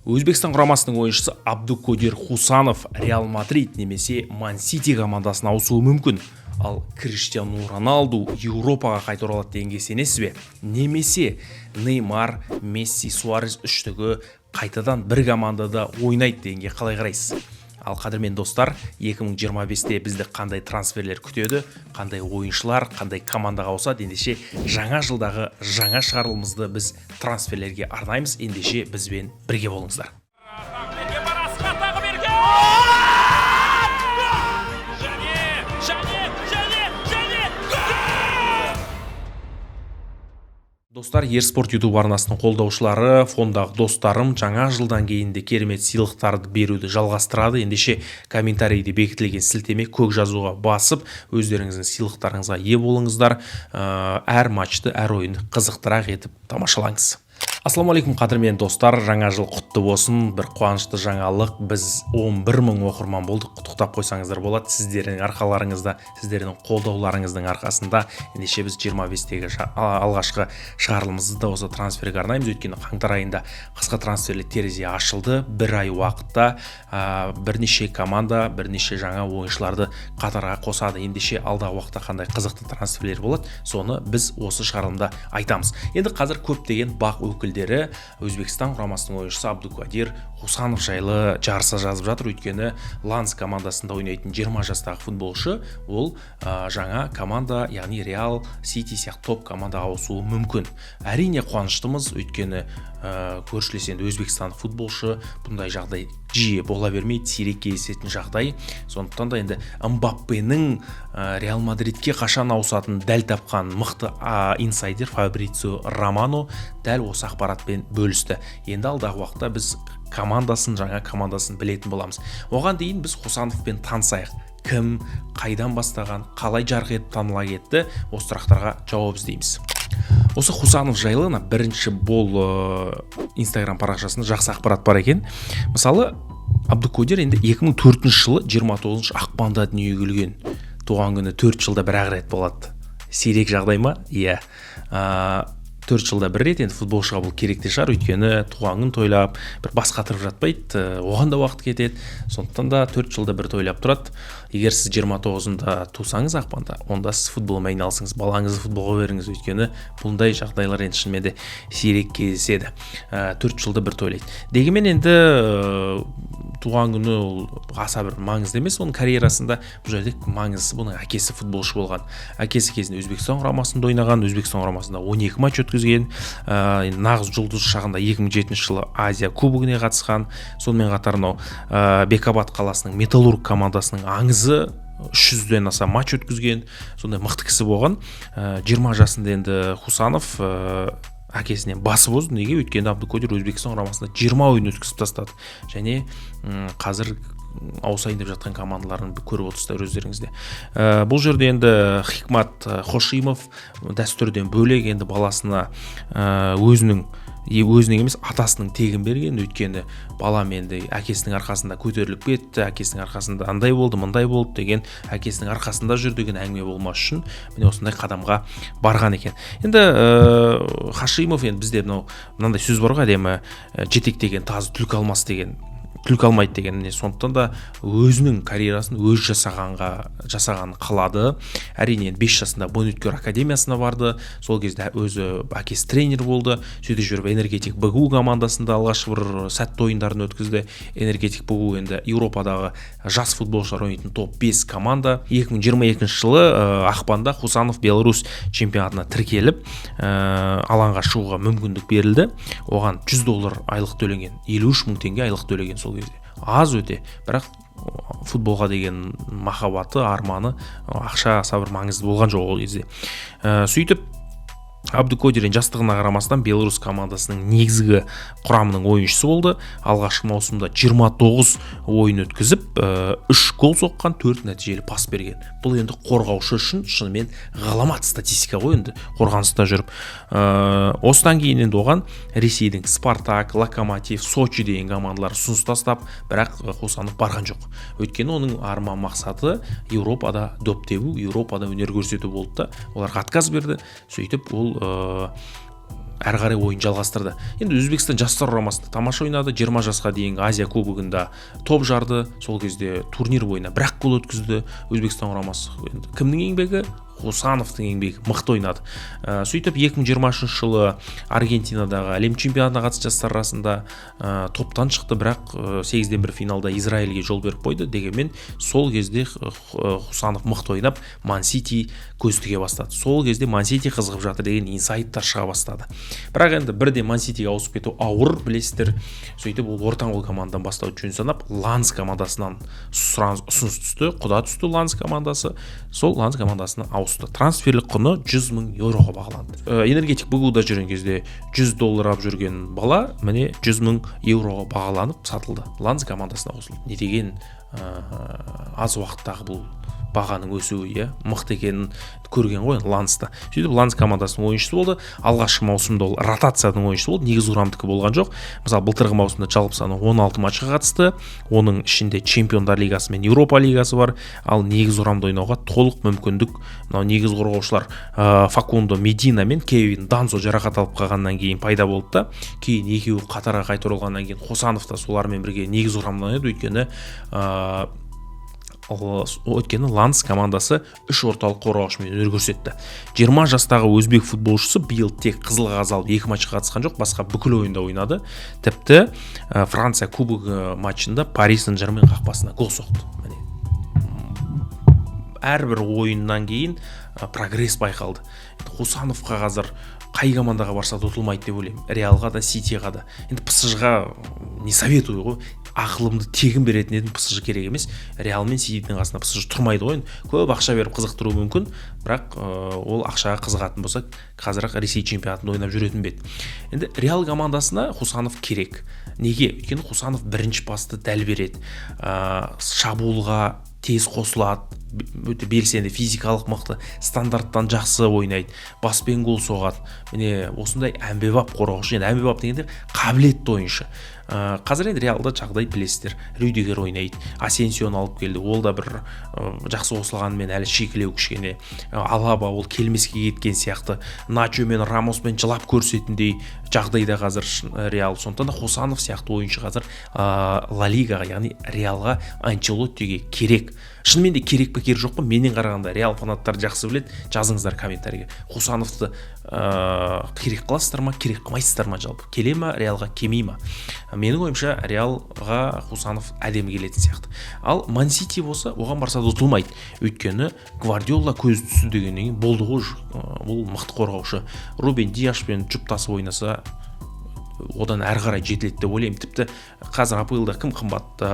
Өзбекстан құрамасының ойыншысы Абдукодир Хусанов Реал Мадрид немесе Ман Сити командасына ауысуы мүмкін. Ал Криштиану Роналду Еуропаға қайта оралады дегенге сенесіз бе? Немесе Неймар, Месси, Суарес үштігі қайтадан бір командада ойнайды дегенге қалай қарайсыз? Ал қадірмен достар, 2025-те бізді қандай трансферлер күтеді, қандай ойыншылар, қандай командаға ауысады, ендеше жаңа жылдағы жаңа шығарылымызды біз трансферлерге арнаймыз. Ендеше бізбен бірге болыңыздар. Достар, Ерспорт YouTube арнасының қолдаушылары, фондағы достарым жаңа жылдан кейін де керемет сыйлықтарды беруді жалғастырады. Ендеше комментарийде бекітілген сілтеме көк жазуға басып, өздеріңіздің сыйлықтарыңызға ие болыңыздар. Әр матчты, әр ойынды қызықтырақ етіп тамашалаңыз. Ассалаумағалейкум қадірмен достар, жаңа жыл құтты болсын. Бір қуанышты жаңалық, біз 11 мың оқырман болдық. Құттықтап қойсаңыздар болады. Сіздердің арқаларыңызда, сіздердің қолдауларыңыздың арқасында. Ендеше біз 25-тегі алғашқы шығарылымызды да осы трансферге арнаймыз. Өйткені қаңтар айында қысқа трансферлік терезе ашылды. Бір ай уақытта бірнеше команда, бірнеше жаңа ойыншыларды қатарға қосады. Ендеше алдағы уақытта қандай қызықты трансферлер болады, соны біз осы шығарылымда айтамыз. Енді қазір көптеген бақ өкілдері Өзбекстан құрамасының ойыншысы Абдукодир Хусанов жайлы жарыса жазып жатыр. Өйткені Ланс командасында ойнайтын 20 жастағы футболшы, ол жаңа команда, яғни Реал, Сити сияқты топ командаға ауысуы мүмкін. Әрине қуаныштымыз, өйткені көршілес енді Өзбекстан футболшы, бұндай жағдай жиі бола бермейді, сирек кездесетін жағдай. Сондықтан да енді Мбаппенің Реал Мадридке қашан ауысатынын дәл тапқан мықты инсайдер Фабрицио Романо дәл осы ақпаратпен бөлісті. Енді алдағы уақытта біз жаңа командасын білетін боламыз. Оған дейін біз Хусановпен танысайық. Кім, қайдан бастаған, қалай жарқ етіп таныла кетті, осы сұрақтарға жауап іздейміз. Осы Хусанов жайлы бірінші бол Instagram парақшасында жақсы ақпарат бар екен. Мысалы, Абдукодир енді 2004 жылы 29 ақпанда дүниеге келген. Туған күні 4 жылда бір рет болады. Сирек жағдай ма? Иә. 4 жылда бір рет, енді футболшыға бұл керек те шығар, өйткені туған күн тойлап, бір бас қатырып жатпайды, оған да уақыт кетеді. Сондықтан да 4 жылда бір тойлап тұрады. Егер сіз 29-ында тусаңыз ақпанда, онда сіз футболмен айналысыңыз, балаңызды футболға беріңіз, өйткені бұндай жағдайлар енді шынымен де сирек кездеседі. 4 жылда бір тойлайды. Дегенмен енді туған күні аса бір маңызды емес, оның карьерасында бұл жерде маңыздысы, бұның әкесі футболшы болған. Әкесі кезінде Өзбекстан құрамасында ойнаған, Өзбекстан құрамасында 12 матч өткізген, нағыз жұлдыз шағында 2007 жылы Азия кубогіне қатысқан. Сонымен қатар Бекабад қаласының Металлург командасының аңызы 300-ден аса матч өткізген, сондай мықты кісі болған. 20 жасында енді Хусанов әкесінен басып озды. Неге? Өйткені Абдукодир Өзбекстан құрамасында 20 ойын өткізіп тастады. Және қазір ауысайын деп жатқан командаларын көріп отырсыздар өздеріңізде. Бұл жерде енді Хикмат Хошимов дәстүрден бөлек енді баласына өзінің емес атасының тегін берген. Өйткені балам енді әкесінің арқасында көтеріліп кетті, әкесінің арқасында андай болды, мындай болды деген, әкесінің арқасында жүр деген әңгіме болмас үшін міне осындай қадамға барған екен. Енді Хашимов, енді бізде мынандай сөз бар ғой, әдемі жетектеген тазы түлкі алмас деген, түлкі алмайды деген. Сондықтан да өзінің карьерасын өз жасағанын қалады. Әрине 5 жасында Бонюткер академиясына барды. Сол кезде өзі әкесі тренер болды. Сөйте жүріп Энергетик БГУ командасында алғашқы бір сәтті ойындарын өткізді. Энергетик БГУ енді Еуропадағы жас футболшылар ойнайтын топ 5 команда. 2022 жылы ақпанда Хусанов Беларусь чемпионатына тіркеліп, алаңға шығуға мүмкіндік берілді. Оған $100 айлық төленген, 53 мың теңге айлық төлеген сол кезде. Аз өте, бірақ футболға деген махаббаты, арманы, ақша аса бір маңызды болған жоқ ол кезде. Сөйтіп Абдукодир жастығына қарамастан Беларусь командасының негізгі құрамының ойыншысы болды. Алғашқы маусымда 29 ойын өткізіп, 3 гол соққан, 4 нәтижелі пас берген. Бұл енді қорғаушы үшін шынымен ғаламат статистика ғой, енді қорғаныста жүріп. Осыдан кейін енді оған Ресейдің Спартак, Локомотив, Сочи деген командалар ұсыныс тастап, бірақ Хусанов барған жоқ. Өйткені оның арман мақсаты Еуропада доп тебу, Еуропада өнер көрсету болды да, оларға отказ берді. Сөйтіп ол әрі қарай ойын жалғастырды. Енді Өзбекстан жастар құрамасында тамаша ойнады, 20 жасқа дейінгі Азия кубогында топ жарды, сол кезде турнир бойына бір-ақ гол өткізді Өзбекстан құрамасы. Енді кімнің еңбегі? Хусановтың еңбегі, мықты ойнады. Сөйтіп 2023 жылы Аргентинадағы әлем чемпионатына қатысты жастар арасында топтан шықты, бірақ 8-ден 1 финалда Израильге жол беріп қойды. Дегенмен сол кезде Хусанов мықты ойнап, Ман-Сити көз тіге бастады. Сол кезде Ман-Сити қызығып жатыр деген инсайттар шыға бастады. Бірақ енді бірде Ман-Ситиге ауысып кету ауыр, білесіздер. Сөйтіп ол ортаңқол командадан бастауды жөн санап, Ланс командасынан ұсыныс түсті, құда түсті Ланс командасы. Сол Ланс командасына ауысты. Трансферлік құны 100 мың еуроға бағаланды. Энергетик БГУ-да жүрген кезде $100 алып жүрген бала, міне 100 мың еуроға бағаланып сатылды. Ланс командасына қосылды. Не деген аз уақыттағы бұл бағаның өсуі, мықты екенін көрген ғой Ланста. Сөйтіп Ланс командасының ойыншысы болды. Алғашқы маусымда ол ротацияның ойыншысы болды. Негізгі құрамдікі болған жоқ. Мысалы, былтырғы маусымда жалпы саны 16 матчқа қатысты. Оның ішінде Чемпиондар лигасы мен Еуропа лигасы бар. Ал негізгі құрамда ойнауға толық мүмкіндік мынау негізгі қорғаушылар Факундо Медина мен Кевин Данзо жарақат алып қалғаннан кейін пайда болды да. Кейін екеуі қатарға қайтарылғаннан кейін Хусанов та солармен бірге негізгі құрамда ойнады. Өйткені Ланс командасы 3 орталық қорғаушымен өнер көрсетті. 20 жастағы өзбек футболшысы биыл тек қызыл қағаз алып 2 матчқа қатысқан жоқ, басқа бүкіл ойында ойнады. Тіпті Франция кубогы матчында Пари Сен-Жермен қақпасына гол соқты. Әрбір ойыннан кейін прогресс байқалды. Хусановқа қазір қай командаға барса да ұтылмайды деп ойлаймын. Реалға да, Ситиға да. Енді ПСЖ-ға не советую ғой. Ақылымды тегін беретін едім, ПСЖ керек емес. Реал мен Ситидің қасында ПСЖ тұрмайды ғой. Көп ақша беріп қызықтыру мүмкін, бірақ ол ақшаға қызығатын болса, қазір Ресей чемпионатында ойнап жүретін бет. Енді Реал командасына Хусанов керек. Неге? Өйткені Хусанов бірінші пасты дәл береді. Шабуылға тез қосылады, өте белсенді, физикалық мықты, стандарттан жақсы ойнайды, баспен гол соғады. Міне осындай әмбебап қорғаушы. Енді әмбебап дегенде қабілетті ойыншы. Қазір енді Реалда жағдай білесіздер. Рюдигер ойнайды, Асенсионы алып келді. Ол да бір жақсы қосылғанымен әлі шикілеу кішкене. Алаба ол келмеске кеткен сияқты. Начо мен Рамоспен жылап көрсетіндей жағдайда қазір Реал. Сондықтан да Хусанов сияқты ойыншы қазір Ла Лигаға, яғни Реалға, Анчелоттиге керек. Шынымен де керек пе керек жоқ па? Менен қарағанда Реал фанаттары жақсы біледі. Жазыңыздар комментарийге. Хусановты керек қыласыздар ма, керек қылмайсыздар ма жалпы? Келе ма, Реалға келмей ма? Менің ойымша Реалға Хусанов әдемі келетін сияқты. Ал Ман-Сити болса, оған барса да ұтылмайды. Өйткені Гвардиола көз түсті дегеннен кейін болды ғой, бұл мықты қорғаушы. Рубен Диашпен жұптасып ойнаса, одан әрі қарай жетіледі деп ойлаймын. Тіпті қазір АПЛ-да кім қымбат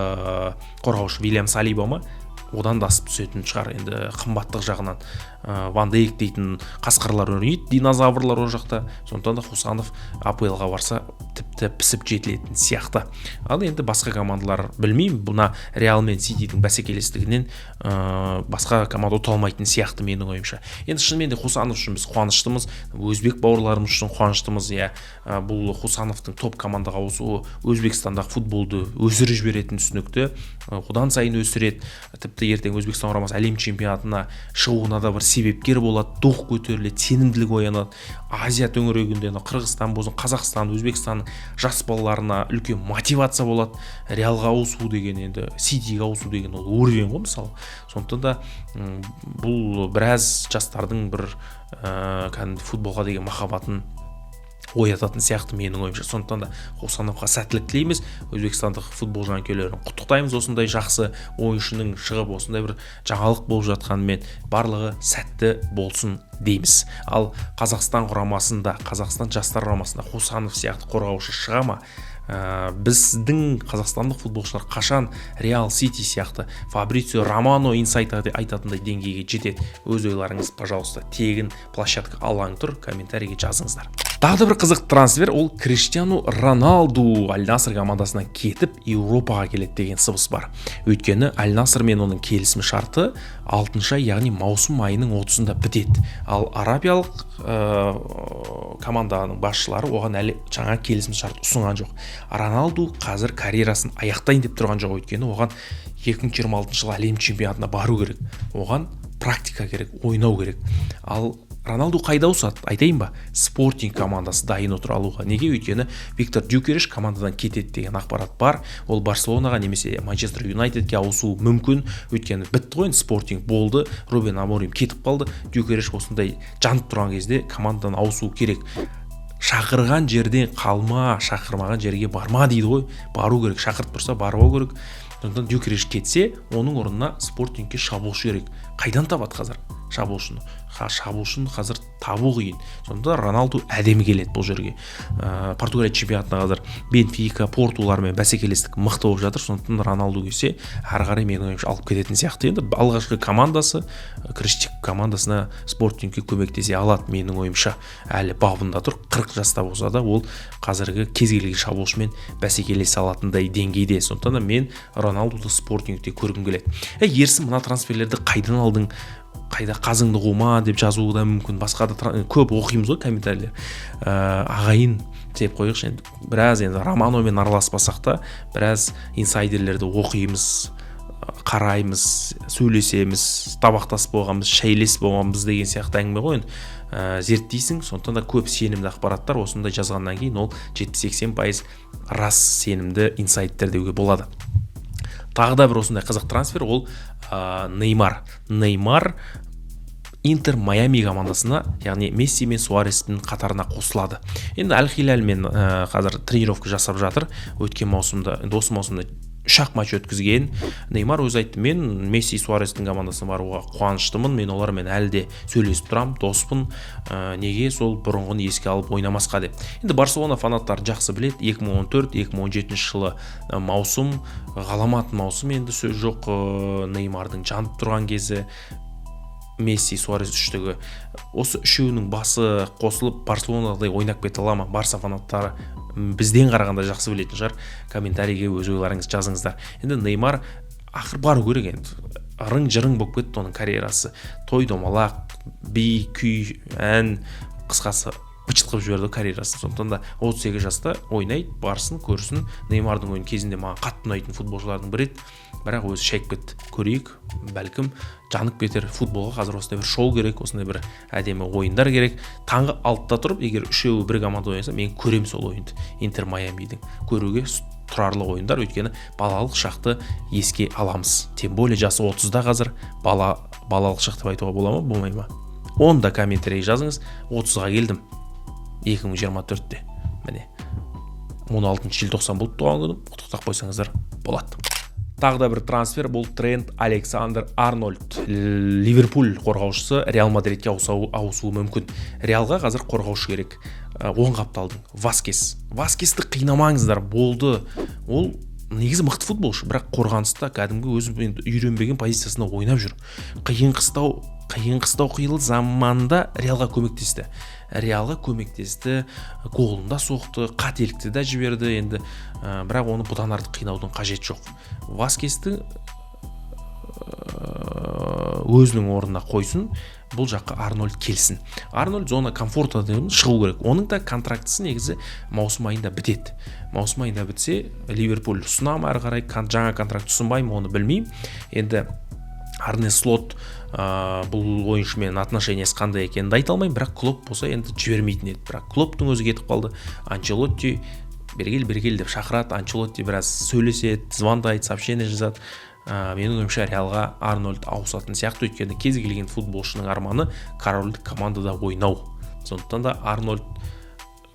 қорғаушы? Вильям Салиба ма? Одан да асып түсетін шығар. Енді қымбаттық жағынан Ван Дейк дейтін қасқырлар ойнайды, динозаврлар ол жақта. Сондықтан да Хусанов АПЛ-ға барса тіпті пісіп жетілетін сияқты. Ал енді басқа командалар білмеймін, бұна Реал мен Ситидің бәсекелестігінен басқа команда ұта алмайтын сияқты менің ойымша. Енді шынымен де Хусанов үшін біз қуаныштымыз, өзбек бауырларымыз үшін қуаныштымыз. Бұл Хусановтың топ командаға ауысуы Өзбекстандағы футболды өсіріп жіберетін түсінікті, одан сайын өсіреді. Тіпті ертең Өзбекстан құрамасы әлем чемпионатына шығуына да бір себепкер болады, дух көтеріледі, сенімділік оянады. Азия төңірегінде Қырғызстан болсын, Қазақстан, Өзбекстанның жас балаларына үлкен мотивация болады. Реалға ауысу деген, енді Ситиге ауысу деген ол уровень ғой мысалы. Сондықтан да бұл біраз жастардың бір футболға деген махаббатын оятатын сияқты менің ойымша. Сондықтан да Хусановқа сәттілік тілейміз. Өзбекстандық футбол жанкүйерлерін құттықтаймыз. Осындай жақсы ойыншының шығып осындай бір жаңалық болып жатқанымен барлығы сәтті болсын дейміз. Ал Қазақстан құрамасында, Қазақстан жастар құрамасында Хусанов сияқты қорғаушы шыға ма? Біздің қазақстандық футболшылар қашан Реал, Сити сияқты Фабрицио Романо инсайт айтатындай деңгейге жетеді? Өз ойларыңыз, пожалуйста, тегін площадка алаң тұр, комментарийге жазыңыздар. Тағы да бір қызық трансфер, ол Криштиану Роналду Аль-Наср командасынан кетіп Еуропаға келеді деген сыбыс бар. Өйткені Аль-Наср мен оның келісім шарты 6-шы ай, яғни маусым айының 30-ында бітеді. Ал арабиялық команданың басшылары оған әлі жаңа келісім шарт ұсынған жоқ. Роналду қазір карьерасын аяқтайын деп тұрған жоқ, өйткені оған 2026 жылы әлем чемпионатына бару керек. Оған практика керек, ойнау керек. Ал Роналду қайда ауысады? Айтайын ба? Спортинг командасы дайын отыр алуға. Неге? Өйткені Виктор Гюкереш командадан кетеді деген ақпарат бар. Ол Барселонаға немесе Манчестер Юнайтедке ауысуы мүмкін. Өйткені бітті ғой, спортинг болды. Рубен Аморим кетіп қалды. Гюкереш осындай жанып тұрған кезде командадан ауысуы керек. Шақырған жерден қалма, шақырмаған жерге барма дейді ғой. Бару керек, шақырып тұрса бару керек. Сондықтан Гюкереш кетсе, оның орнына спортингке шабуылшы керек. Қайдан табады қазір шабуылшыны? Шабуылшыны қазір табу қиын. Сондықтан Роналду әдемі келеді бұл жерге. Португалия чемпионатында қазір Бенфика, Портулармен бәсекелестік мықты болып жатыр. Сондықтан Роналду келсе, әрі қарай менің ойымша алып кететін сияқты. Енді алғашқы командасы, Криштик командасына спортингке көмектесе алады менің ойымша. Әлі бабында тұр, 40 жаста болса да, ол қазіргі кез келген шабуылшымен бәсекелесе алатындай деңгейде. Сондықтан да мен Роналдуды спортингте көргім келеді. Ерсін, мына трансферлерді қайдан алдың? Қайда қазыңды қума деп жазуы да мүмкін. Басқа да көп оқимыз ғой комментарийлер. Ағайын деп қойықшы, енді біраз енді Романовмен араласпасақ та, біраз инсайдерлерді оқимыз, қараймыз, сөйлесеміз, табақтас болғанбыз, шәйлес болғанбыз деген сияқты әңгіме ғой. Зерттейсің, сондықтан да көп сенімді ақпараттар осындай жазғаннан кейін ол 70-80% рас сенімді инсайттер деуге болады. Тағы да бір осындай қызық трансфер, ол Неймар. Неймар Интер Майами командасына, яғни Месси мен Суарестің қатарына қосылады. Енді Аль-Хилальмен қазір тренировка жасап жатыр. Өткен маусымда, осы маусымда 3 матч өткізген. Неймар өзі айтты, мен Месси Суарестің командасына баруға қуаныштымын, мен олармен әлі де сөйлесіп тұрам, доспын, неге сол бұрынғыны еске алып ойнамасқа деп. Енді Барселона фанаттары жақсы біледі, 2014-2017 жылы маусым, ғаламат маусым, енді сөз жоқ, Неймардың жанып тұрған кезі, Месси, Суарес үштігі. Осы үшеуінің басы қосылып Барселонадай ойнап кете ала ма? Барса фанаттары бізден қарағанда жақсы білетін шығар. Комментарийге өз ойларыңызды жазыңыздар. Енді Неймар ақыр бару керек енді. Ырың-жырың болып кетті оның карьерасы. Той домалақ, би, күй, ән, қысқасы бычыт қылып жіберді карьерасы. Сондықтан да 38 жаста ойнайды, барсын, көрсін. Неймардың ойын кезінде маған қатты ұнайтын футболшылардың бірі еді. Бірақ өзі шайып кетті. Көрейік, бәлкім жанып кетер. Футболға қазір осындай бір шоу керек, осындай бір әдемі ойындар керек. Таңғы 6-та тұрып, егер үшеуі бір команда ойнаса, мен көрем сол ойынды. Интер Майамидің көруге тұрарлы ойындар, өйткені балалық шақты еске аламыз. Тем более жасы 30-да қазір балалық шақ деп айтуға бола ма, болмай ма? Оны да комментарий жазыңыз. 30-ға келдім 2024-те. Міне 16 желтоқсан болып туған күнім. Құттықтап қойсаңыздар болады. Тағы да бір трансфер, бұл Трент Александр-Арнольд. Ливерпуль қорғаушысы Реал Мадридке ауысуы мүмкін. Реалға қазір қорғаушы керек. Оң қапталдың Васкесті қинамаңыздар, болды. Ол негізі мықты футболшы, бірақ қорғаныста кәдімгі өзі үйренбеген позициясында ойнап жүр. Қиын қыстау қиылы заманда Реалға көмектесті. Голында соқты, қателікті де жіберді енді, бірақ оны бұдан артық қинаудың қажет жоқ. Васкесті өзінің орнына қойсын, бұл жаққа Арнольд келсін. Арнольд зона комфортадан шығу керек. Оның да контрактысы негізі маусым айында бітеді. Маусым айында бітсе, Ливерпуль ұсынам әрі қарай, жаңа контракт ұсынбаймын, оны білмеймін. Енді Арне Слот бұл ойыншымен отношениясы қандай екенін айта алмаймын, бірақ клуб болса енді жібермейтін еді. Бірақ клубтың өзі кетіп қалды. Анчелотти бергел деп шақырады. Анчелотти біраз сөйлеседі, звондайды, сообщение жазады. Менің ойымша Реалға Арнольд ауысатын сияқты, өйткені кез келген футболшының арманы корольдік командада ойнау. Сондықтан да Арнольд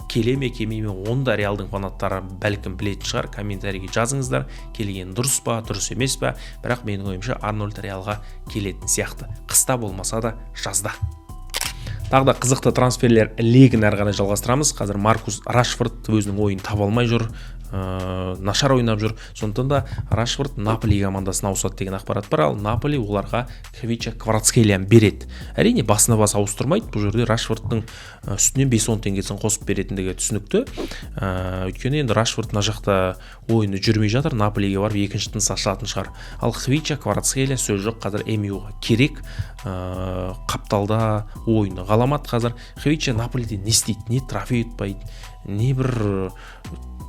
келе ме келмей ме, оны да Реалдың фанаттары бәлкім білетін шығар. Комментарийге жазыңыздар, келген дұрыс па, дұрыс емес па. Бірақ менің ойымша Арнольд Реалға келетін сияқты. Қыста болмаса да жазда. Тағы да қызықты трансферлер легін әрі қарай жалғастырамыз. Қазір Маркус Рашфорд өзінің ойын таба алмай жүр, нашар ойнап жүр. Сондықтан да Рашфорд Наполи командасына ауысады деген ақпарат бар, ал Наполи оларға Хвича Кварацхелияны береді. Әрине басына бас ауыстырмайды. Бұл жерде Рашфордтың үстінен 5-10 теңгесін қосып беретіндігі түсінікті. Өйткені енді Рашфорд мына жақта ойыны жүрмей жатыр, Наполиге барып екінші тыныс ашатын шығар. Ал Хвича Кварацхелия сөз жоқ, қазір МЮ-ға керек. Қапталда ойыны ғаламат қазір. Хвича Наполиде не істейді, не трофей ұтпайды, не бір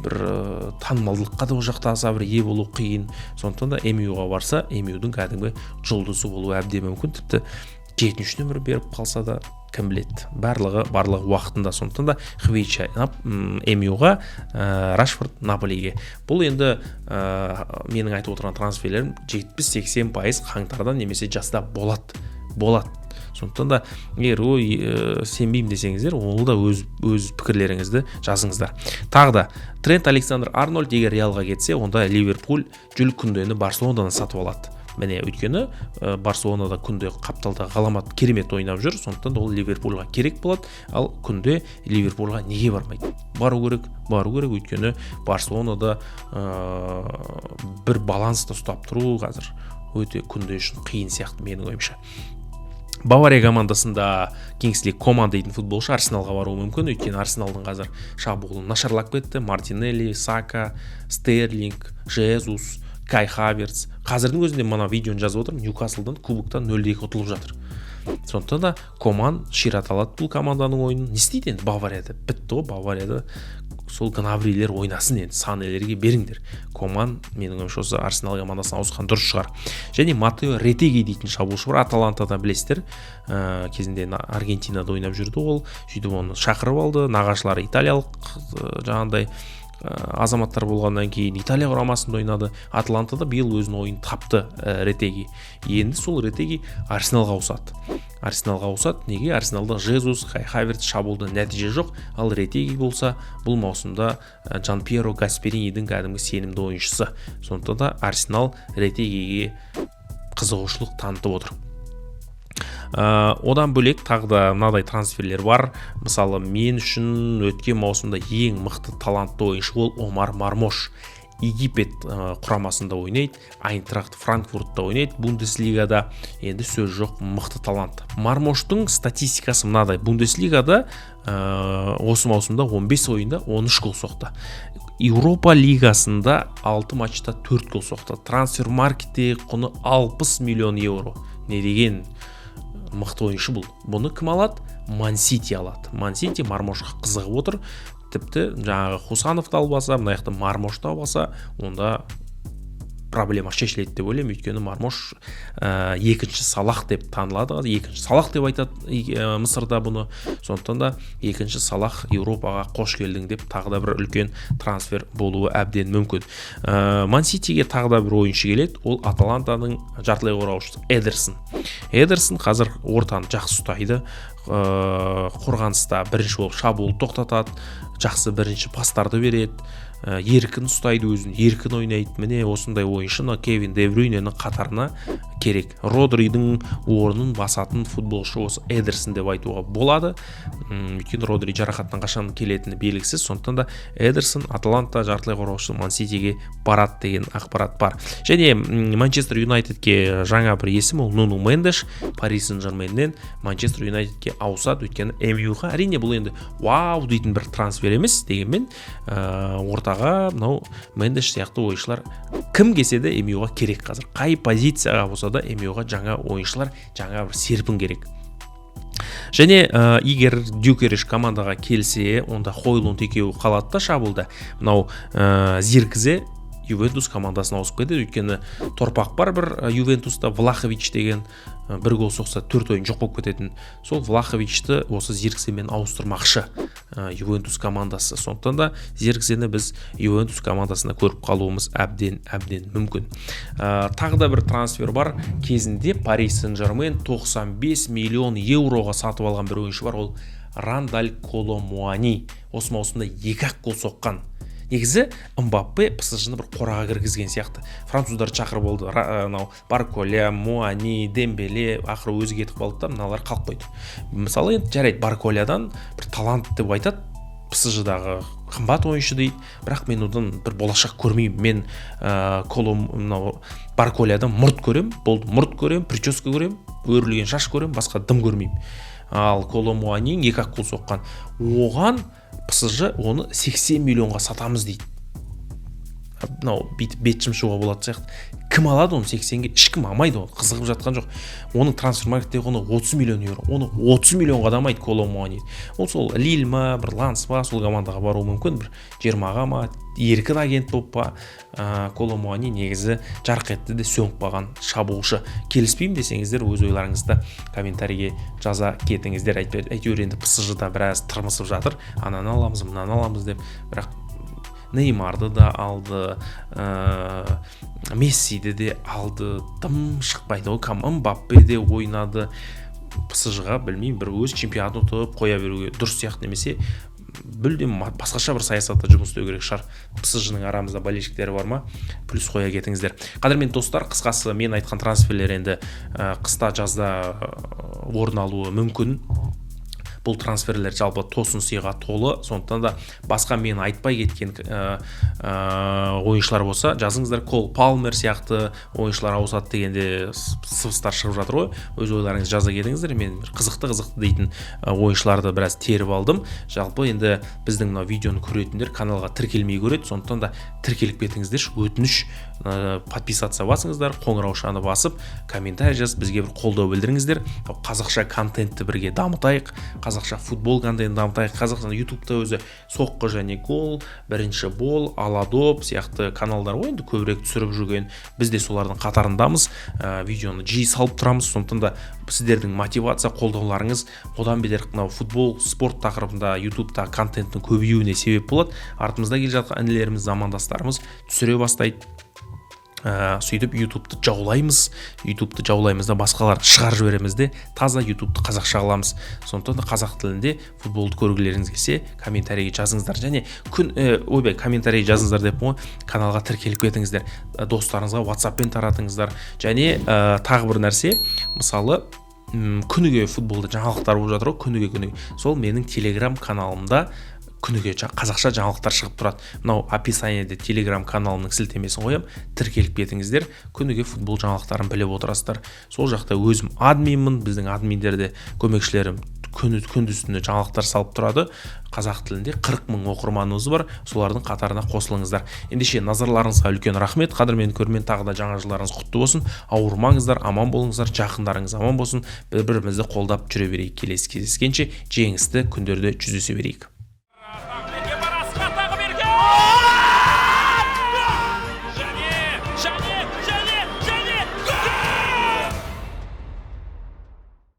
танымалдылыққа да ол жақта аса бір ие болу қиын. Сондықтан да МЮ-ға барса, МЮ-дің кәдімгі жұлдызы болуы әбден мүмкін. Тіпті 7-ші нөмір беріп қалса да кім біледі, барлығы уақытында. Сондықтан да Хвейча МЮ-ға, Рашфорд Наполиге. Бұл енді менің айтып отырған трансферлерім 70-80% қаңтардан немесе жазда болады. Сондықтан да егер сенбеймін десеңіздер, ол да өз пікірлеріңізді жазыңыздар. Тағы да Трент Александр-Арнольд егер Реалға кетсе, онда Ливерпуль Жүл Күндені Барселонадан сатып алады. Міне, өйткені Барселонада Күнде қапталда ғаламат керемет ойнап жүр, сондықтан да ол Ливерпульға керек болады, ал Күнде Ливерпульға неге бармайды? Бару керек, өйткені Барселонада бір баланста ұстап тұру қазір өте Күнде үшін қиын сияқты менің ойымша. Бавария командасында Кингсли Коман дейтін футболшы Арсеналға баруы мүмкін, өйткені Арсеналдың қазір шабуылы нашарлап кетті. Мартинелли, Сака, Стерлинг, Жезус, Кай Хаверц. Қазірдің өзінде мына видеоны жазып отырмын, Ньюкаслдан кубоктан 0-2 ұтылып жатыр. Сондықтан да Коман шират алады бұл команданың ойынын. Не істейді енді Баварияда? Бітті ғой, Баварияда сол Гнабрилер ойнасын енді, Санелерге беріңдер. Коман менің ойымша осы Арсенал командасына ауысқан дұрыс шығар. Және Матео Ретеги дейтін шабуылшы бар, Аталантада білесіздер. Кезінде Аргентинада ойнап жүрді ол. Сөйтіп оны шақырып алды. Нағашылары италиялық жаңағындай азаматтар болғаннан кейін Италия құрамасында ойнады. Атлантада биыл өзінің ойын тапты Ретеги. Енді сол Ретеги Арсеналға ауысады. Неге? Арсеналда Жезус, Кай Хаверц шабуылда нәтиже жоқ, ал Ретеги болса бұл маусымда Жан-Пьеро Гасперинидің кәдімгі сенімді ойыншысы. Сондықтан да Арсенал Ретегиге қызығушылық танытып отыр. Одан бөлек тағы да мынадай трансферлер бар. Мысалы, мен үшін өткен маусымда ең мықты талантты ойыншы ол Омар Мармош. Египет құрамасында ойнайды, Айнтрахт Франкфуртта ойнайды, Бундеслигада енді сөз жоқ, мықты талант. Мармоштың статистикасы мынадай: Бундеслигада осы маусымда 15 ойында 13 гол соқты. Еуропа лигасында 6 матчта 4 гол соқты. Трансфер маркетте құны 60 миллион евро. Не деген мықты ойыншы бұл. Бұны кім алады? Ман-Сити алады. Ман-Сити Мармошқа қызығып отыр. Тіпті жаңағы Хусановты албаса, мынаяқты Мармошты албаса, онда проблема шешіледі деп ойлаймын. Өйткені Мармош екінші Салах деп танылады. Екінші Салах деп айтады Мысырда бұны. Сондықтан да екінші Салах Еуропаға қош келдің деп тағы да бір үлкен трансфер болуы әбден мүмкін. Ман-Ситиге тағы да бір ойыншы келеді. Ол Аталантаның жартылай қорғаушысы Эдерсон қазір ортаны жақсы ұстайды. Қорғаныста бірінші болып шабуыл тоқтатады, жақсы бірінші пастарды береді, еркін ұстайды өзін, еркін ойнайды. Міне осындай ойыншыны Кевин Де Брюйненің қатарына керек. Родридің орнын басатын футболшы осы Эдерсон деп айтуға болады. Өйткені Родри жарақаттан қашан келетіні белгісіз. Сондықтан да Эдерсон Аталанта жартылай қорғаушысы Ман-Ситиге барады деген ақпарат бар. Және Манчестер Юнайтедке жаңа бір есім, ол Нуну Мендеш. Пари Сен-Жерменнен Манчестер Юнайтедке ауысады. Өйткені МЮ-ға әрине бұл енді вау дейтін бір трансфер емес, дегенмен ортаға мынау Мендеш сияқты ойыншылар кім келсе де МЮ-ға керек қазір. Қай позицияға болса да МЮ-ға жаңа ойыншылар, жаңа бір серпін керек. Және егер Дюкериш командаға келсе, онда Хойлунд екеуі қалады да шабуылда. Мынау Зиркзе Ювентус командасына ауысып кетеді. Өйткені торпақ бар бір Ювентуста, Влахович деген бір гол соқса 4 ойын жоқ болып кететін. Сол Влаховичті осы Зиркземен ауыстырмақшы Ювентус командасы. Сондықтан да Зиркзені біз Ювентус командасына көріп қалуымыз әбден мүмкін. Тағы да бір трансфер бар. Кезінде Пари Сен-Жермен 95 миллион евроға сатып алған бір ойыншы бар. Ол Рандаль Коломуани. Осы маусымда 2-ақ гол соққан. Негізі Мбаппе ПСЖ-ны бір қораға кіргізген сияқты. Француздар шақырып болды. Барколя, Муани, Дембеле ақыры өзі кетіп қалды да, мыналар қалып қойды. Мысалы, енді жарайды, Барколядан бір талант деп айтады. ПСЖ-дағы қымбат ойыншы дейді. Бірақ мен одан бір болашақ көрмеймін. Мен Барколядан мұрт көрем, болды, мұрт көрем, прическа көрем, өрілген шаш көрем, басқа дым көрмеймін. Ал Коломуани 2-ақ гол соққан. Оған ПСЖ оны 80 миллионға сатамыз дейді. Мынау бет жымшуға болады сияқты. Кім алады оны 80-ге? Ешкім алмайды, оны қызығып жатқан жоқ. Оның трансфер маркетте құны 30 миллион евро. Оны 30 миллионға да алмайды Коломуани. Ол сол Лиль ма, бір Ланс па, сол командаға баруы мүмкін, бір 20-ға ма, еркін агент болып па, Коло Муани негізі жарқ етті де сөніп қалған шабуылшы. Келіспеймін десеңіздер, өз ойларыңызды комментарийге жаза кетіңіздер. Әйтеуір енді PSG-да біраз тырмысып жатыр, ананы аламыз, мынаны аламыз деп, бірақ Неймарды да алды, Мессиді де алды, тым шықпайды ғой, Мбаппе де ойнады. PSG-ға білмеймін, бір өз чемпионатын ұтып қоя беруге дұрыс сияқты, немесе мүлдем басқаша бір саясатта жұмыс істеу керек шығар. PSG-ның арамызда болельшіктері бар ма? Плюс қоя кетіңіздер. Қадірмен достар, қысқасы мен айтқан трансферлер енді қыста жазда орын алуы мүмкін. Бұл трансферлер жалпы тосын сыйға толы, сондықтан да басқа мен айтпай кеткен ойыншылар болса, жазыңыздар. Кол Палмер сияқты ойыншылар ауысады дегенде сыбыстар шығып жатыр ғой. Өз ойларыңызды жаза кетіңіздер. Мен қызықты дейтін ойыншыларды біраз теріп алдым. Жалпы енді біздің мына видеоны көретіндер каналға тіркелмей көреді, сондықтан да тіркеліп кетіңіздер. Өтініш подписаться басыңыздар, қоңыраушаны басып, комментарий жазып, бізге бір қолдау білдіріңіздер. Қазақша контентті бірге дамытайық, қазақша футбол контентін дамытайық. Қазақстан ютубта өзі соққы және гол, бірінші бол, аладоп сияқты каналдар ғой, енді көбірек түсіріп жүрген. Біз де солардың қатарындамыз. Видеоны жиі салып тұрамыз, сондықтан да сіздердің мотивация, қолдауларыңыз одан бетер футбол, спорт тақырыбында ютубта контенттің көбеюіне себеп болады. Артымызда келе жатқан інілеріміз, замандастарымыз түсіре бастайды. Сөйтіп ютубты жаулаймыз да басқалар шығарып жібереміз де таза ютубты қазақша қыламыз. Сондықтан да қазақ тілінде футболды көргілеріңіз келсе, комментарийге жазыңыздар. Және комментарий жазыңыздар деп қой, каналға тіркеліп кетіңіздер. Достарыңызға WhatsApp-пен таратыңыздар. Және тағы бір нәрсе, мысалы күніге футболда жаңалықтар болып жатыр ғой, күніге. Сол менің Telegram каналымда күніге қазақша жаңалықтар шығып тұрады. Мынау описаниеде Telegram каналымның сілтемесін қоям, тіркеліп кетіңіздер. Күніге футбол жаңалықтарын біліп отырасыздар. Сол жақта өзім админмін, біздің админдерде көмекшілерім күндіз-түні жаңалықтар салып тұрады. Қазақ тілінде 40 000 оқырманымыз бар, солардың қатарына қосылыңыздар. Ендеше назарларыңызға үлкен рахмет. Қадірмен көрмен, тағы да жаңа жылдарыңыз құтты болсын. Ауырмаңыздар, аман болыңыздар, жақындарыңыз аман болсын. Бір-бірімізді қолдап жүре берейік. Келесі кездескенше жеңісті күндерде жүздесе берейік.